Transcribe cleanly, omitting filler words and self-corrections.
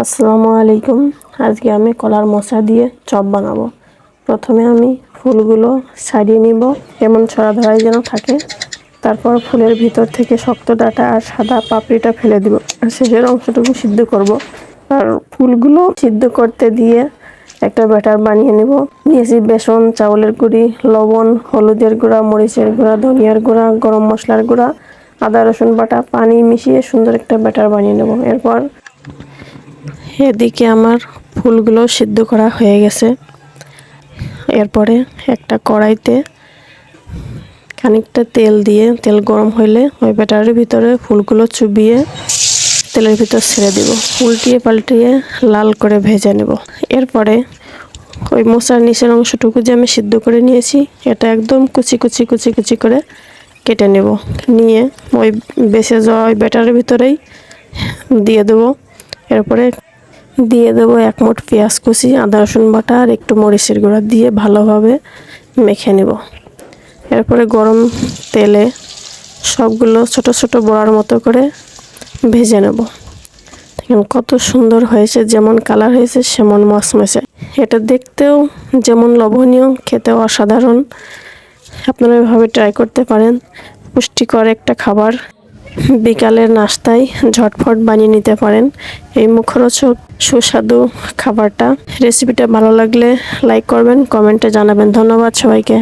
আসসালামু আলাইকুম। আজকে আমি কলার মোচা দিয়ে চপ বানাবো। প্রথমে আমি ফুলগুলো ছাড়িয়ে নিব, এমন ছড়া ধরাই যেন থাকে। তারপর ফুলের ভিতর থেকে শক্ত ডাঁটা আর সাদা পাপড়িটা ফেলে দিব, আর শেষের অংশটুকু সিদ্ধ করব। আর ফুলগুলো সিদ্ধ করতে দিয়ে একটা ব্যাটার বানিয়ে নেব। নিয়েছি বেসন, চাউলের গুঁড়ি, লবণ, হলুদের গুঁড়া, মরিচের গুঁড়া, ধনিয়ার গুঁড়া, গরম মশলার গুঁড়া, আদা রসুন বাটা, পানি মিশিয়ে সুন্দর একটা ব্যাটার বানিয়ে নেব। এরপর এদিকে আমার ফুলগুলো সিদ্ধ করা হয়ে গেছে। এরপরে একটা কড়াইতে খানিকটা তেল দিয়ে, তেল গরম হইলে ওই ব্যাটারের ভিতরে ফুলগুলো চুবিয়ে তেলের ভিতর ছেড়ে দেব। উল্টিয়ে পাল্টিয়ে লাল করে ভেজে নেব। এরপরে ওই মোচার নিচের অংশটুকু যে আমি সিদ্ধ করে নিয়েছি, এটা একদম কুচি কুচি কুচি কুচি করে কেটে নেব। নিয়ে ওই বেঁচে যাওয়া ওই ব্যাটারের ভিতরেই দিয়ে দেবো। এরপরে দিয়ে দেবো 1 মুঠ পেঁয়াজ কুচি, আদা রসুন বাটা আর একটু মরিচের গুঁড়া দিয়ে ভালোভাবে মেখে নেব। এরপরে গরম তেলে সবগুলো ছোট ছোট বড়ার মতো করে ভেজে নেব। দেখুন কত সুন্দর হয়েছে, যেমন কালার হয়েছে সেমন মচমচে। এটা দেখতেও যেমন লোভনীয়, খেতেও অসাধারণ। আপনারা এভাবে ট্রাই করতে পারেন। পুষ্টিকর একটা খাবার, বিকালের নাস্তায় ঝটফট বানিয়ে নিতে পারেন এই মুখরোচক সুস্বাদু খাবারটা। রেসিপিটা ভালো লাগলে লাইক করবেন, কমেন্টে জানাবেন। ধন্যবাদ সবাইকে।